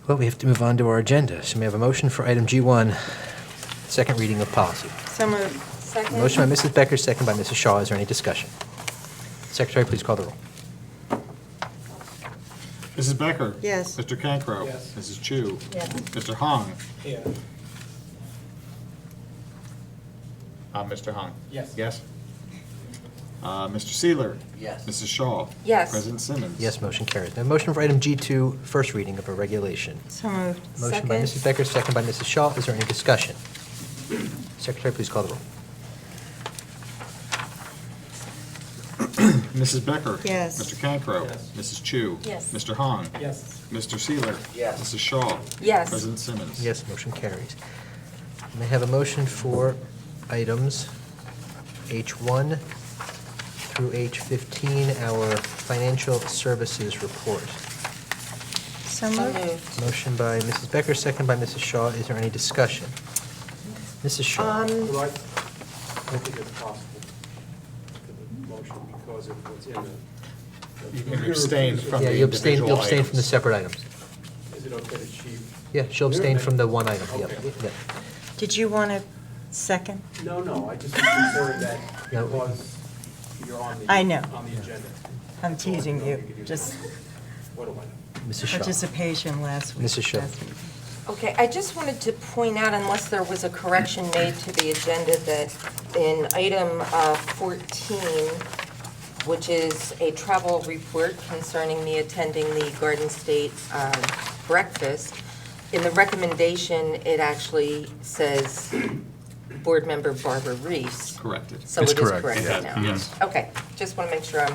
Well, we have to move on to our agenda. So may I have a motion for item G1, second reading of policy? So moved. Second. Motion by Mrs. Becker, second by Mrs. Shaw. Is there any discussion? Secretary, please call the roll. Mrs. Becker? Yes. Mr. Cancro? Yes. Mrs. Chu? Yes. Mr. Hong? Here. Mr. Hong? Yes. Yes? Mr. Seeler? Yes. Mrs. Shaw? Yes. President Simmons? Yes, motion carries. May I have a motion for item G2, first reading of a regulation? So moved. Motion by Mrs. Becker, second by Mrs. Shaw. Is there any discussion? Secretary, please call the roll. Mrs. Becker? Yes. Mr. Cancro? Yes. Mrs. Chu? Yes. Mr. Hong? Yes. Mr. Seeler? Yes. Mrs. Shaw? Yes. President Simmons? Yes, motion carries. May I have a motion for items H1 through H15, our financial services report? So moved. Motion by Mrs. Becker, second by Mrs. Shaw. Is there any discussion? Mrs. Shaw? Well, I think it's possible for the motion because of what's in the. You can abstain from Yeah, the you abstain individual from the items. separate items. Is it okay to chief? Yeah, she'll abstain from the one item. Yep, Okay. yep. Did you want a second? No, I just was concerned that No. because you're on I know. On the agenda. I'm teasing you. Just What do I know? Mrs. Shaw? participation last week. Mrs. Shaw. last week. Okay, I just wanted to point out, unless there was a correction made to the agenda, that in item 14, which is a travel report concerning me attending the Garden State breakfast, in the recommendation, it actually says Board Member Barbara Reese. Corrected. So It's it is correct, corrected yeah. now? Yes. Okay, just want to make sure I'm,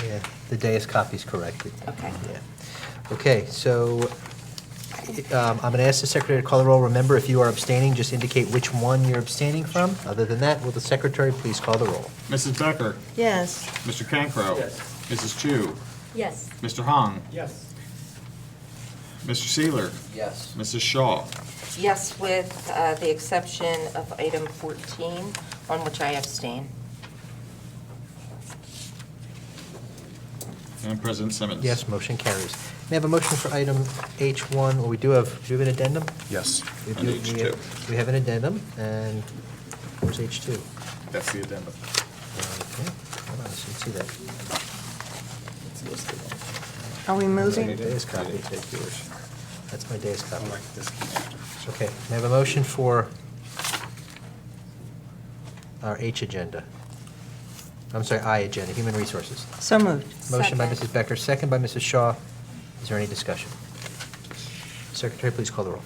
Yeah, the dais copy's corrected. okay. Yeah. Okay, so I'm going to ask the secretary to call the roll. Remember, if you are abstaining, just indicate which one you're abstaining from. Other than that, will the secretary please call the roll? Mrs. Becker? Yes. Mr. Cancro? Yes. Mrs. Chu? Yes. Mr. Hong? Yes. Mr. Seeler? Yes. Mrs. Shaw? Yes, with the exception of item 14, on which I abstain. And President Simmons? Yes, motion carries. May I have a motion for item H1, or do we have an addendum? Yes. We On do- H2. We have an addendum, and where's H2? That's the addendum. Okay, hold on, I didn't see that. It's listed Are we moving? Dais copy. Take yours. That's my dais copy. I like this connector. Okay, may I have a motion for our H agenda? I'm sorry, I agenda, Human Resources. So moved. Motion by Second. Mrs. Becker, second by Mrs. Shaw. Is there any discussion? Secretary, please call the roll.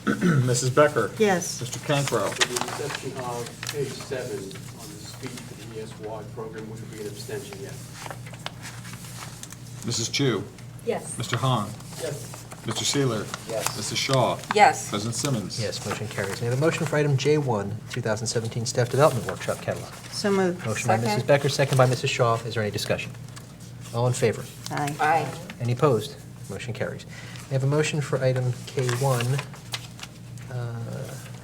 Mrs. Becker? Yes. Mr. Cancro? With the exception of page 7 on the speech for the ESY program, which would be an abstention, yes. Mrs. Chu? Yes. Mr. Hong? Yes. Mr. Seeler? Yes. Mrs. Shaw? Yes. President Simmons? Yes, motion carries. May I have a motion for item J1, 2017 Staff Development Workshop Catalog? So moved. Motion by Second. Mrs. Becker, second by Mrs. Shaw. Is there any discussion? All in favor? Aye. Aye. Any opposed? Motion carries. May I have a motion for item K1,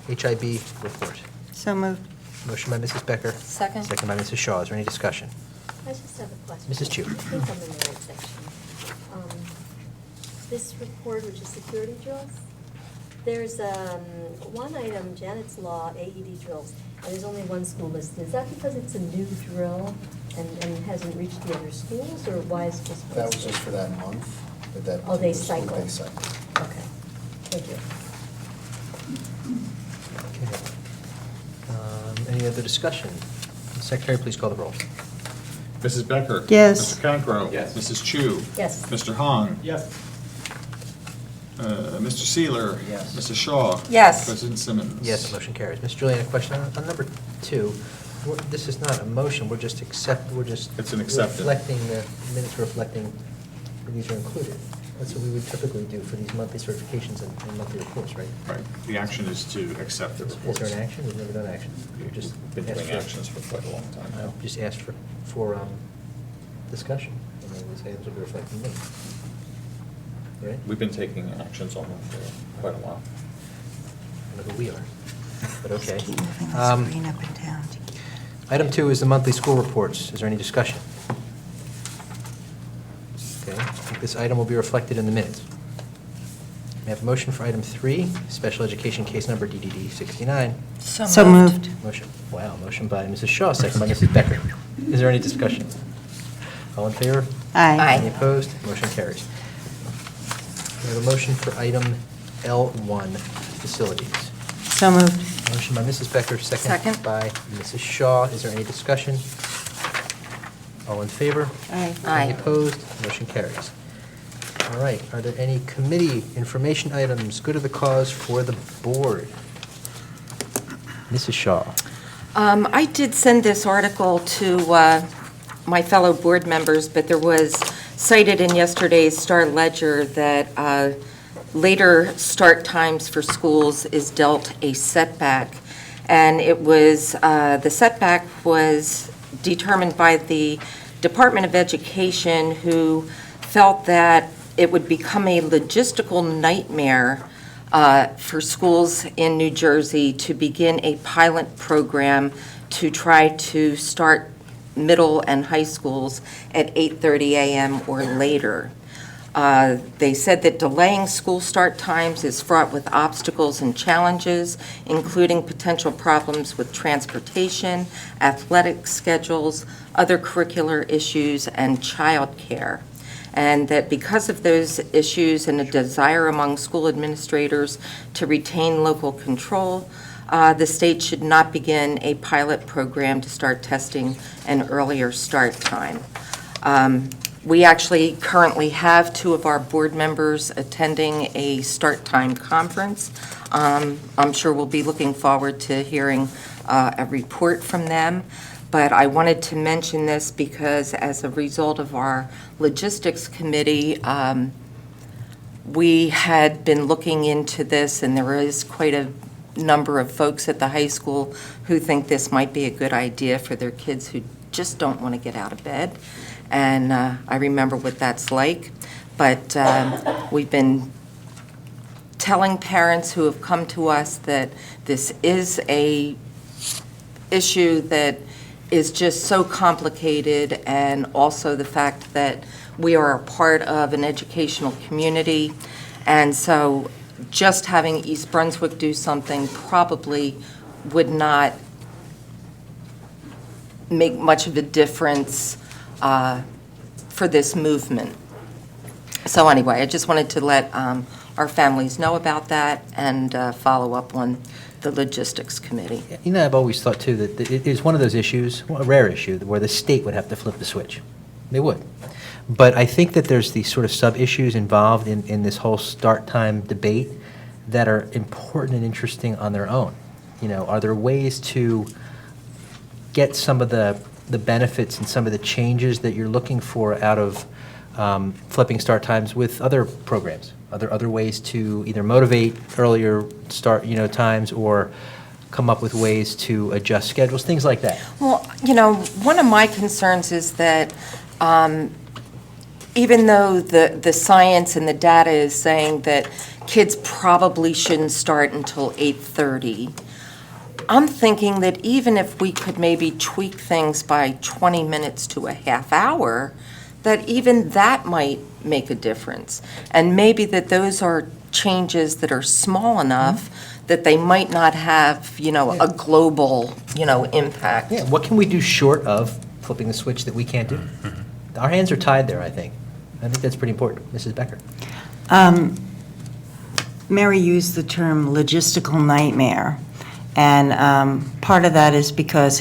HIB report? So moved. Motion by Mrs. Becker. Second. Second by Mrs. Shaw. Is there any discussion? I just have a question. Mrs. Chu. I think I'm in the right section. This report, which is security drills, there's one item, Janet's Law, AED drills, and there's only one school listed. Is that because it's a new drill and hasn't reached the other schools, or why is it just? That was just for that month, but that. Oh, they was for the cycle. They cycle. Okay, thank you. Okay. Any other discussion? Secretary, please call the roll. Mrs. Becker? Yes. Mr. Cancro? Yes. Mrs. Chu? Yes. Mr. Hong? Yes. Mr. Seeler? Yes. Mrs. Shaw? Yes. President Simmons? Yes, motion carries. Ms. Julian, a question on number 2. This is not a motion, we're just It's an acceptance. reflecting, the minutes reflecting that these are included. That's what we would typically do for these monthly certifications and monthly reports, right? Right. The action is to accept the Is reports. there an action? We've never done action. We've just Been asked doing for- actions for quite a long time now. Just asked for discussion, and then these items will be reflecting minutes. Right? We've been taking actions on them for quite a while. I don't know who we are, but okay. Keep moving the Um, screen up and down to keep. Item 2 is the monthly school reports. Is there any discussion? Okay, I think this item will be reflected in the minutes. May I have a motion for item 3, special education case number DDD 69? So moved. Motion by Mrs. Shaw, second by Mrs. Becker. Is there any discussion? All in favor? Aye. Any opposed? Motion carries. We have a motion for item L1, facilities. So moved. Motion by Mrs. Becker, second Second. by Mrs. Shaw. Is there any discussion? All in favor? Aye. Any opposed? Motion carries. All right, are there any committee information items, good of the cause for the board? Mrs. Shaw. I did send this article to my fellow board members, but there was cited in yesterday's Star Ledger that later start times for schools is dealt a setback. And it was, the setback was determined by the Department of Education, who felt that it would become a logistical nightmare for schools in New Jersey to begin a pilot program to try to start middle and high schools at 8:30 a.m. or later. They said that delaying school start times is fraught with obstacles and challenges, including potential problems with transportation, athletic schedules, other curricular issues, and childcare. And that because of those issues and a desire among school administrators to retain local control, the state should not begin a pilot program to start testing an earlier start time. We actually currently have 2 of our board members attending a start time conference. I'm sure we'll be looking forward to hearing a report from them. But I wanted to mention this because as a result of our logistics committee, we had been looking into this, and there is quite a number of folks at the high school who think this might be a good idea for their kids who just don't want to get out of bed. And I remember what that's like. But we've been telling parents who have come to us that this is a issue that is just so complicated, and also the fact that we are a part of an educational community. And so just having East Brunswick do something probably would not make much of a difference for this movement. So anyway, I just wanted to let our families know about that and follow up on the logistics committee. You know, I've always thought, too, that it is one of those issues, a rare issue, where the state would have to flip the switch. They would. But I think that there's these sort of sub-issues involved in this whole start time debate that are important and interesting on their own. You know, are there ways to get some of the benefits and some of the changes that you're looking for out of flipping start times with other programs? Are there other ways to either motivate earlier start, times, or come up with ways to adjust schedules, things like that? Well, one of my concerns is that even though the science and the data is saying that kids probably shouldn't start until 8:30, I'm thinking that even if we could maybe tweak things by 20 minutes to a half hour, that even that might make a difference. And maybe that those are changes that are small enough that they might not have, a global, impact. Yeah, what can we do short of flipping the switch that we can't do? Our hands are tied there, I think. I think that's pretty important. Mrs. Becker? Mary used the term logistical nightmare, and part of that is because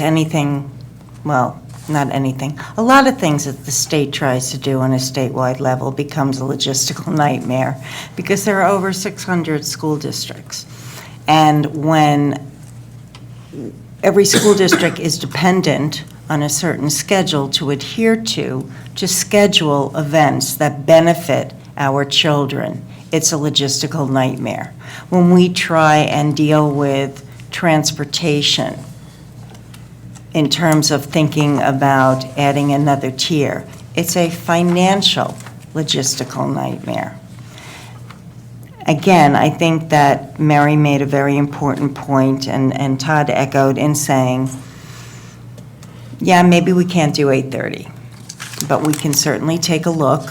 not anything, a lot of things that the state tries to do on a statewide level becomes a logistical nightmare because there are over 600 school districts. And when every school district is dependent on a certain schedule to adhere to schedule events that benefit our children, it's a logistical nightmare. When we try and deal with transportation in terms of thinking about adding another tier, it's a financial logistical nightmare. Again, I think that Mary made a very important point, and Todd echoed in saying, yeah, maybe we can't do 8:30, but we can certainly take a look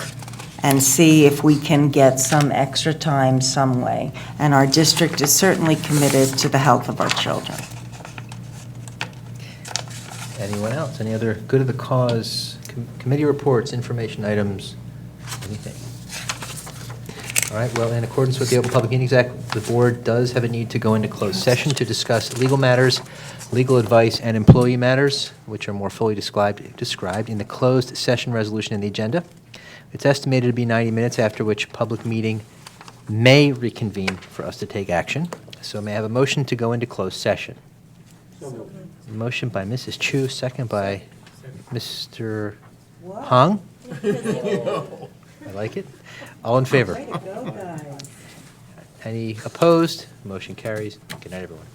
and see if we can get some extra time some way. And our district is certainly committed to the health of our children. Anyone else? Any other good of the cause, committee reports, information items, anything? All right, well, in accordance with the Open Public Meetings Act, the board does have a need to go into closed session to discuss legal matters, legal advice, and employee matters, which are more fully described in the closed session resolution in the agenda. It's estimated to be 90 minutes, after which public meeting may reconvene for us to take action. So may I have a motion to go into closed session? So moved. Motion by Mrs. Chu, second by Mr. Hong. I like it. All in favor? Any opposed? Motion carries. Good night, everyone.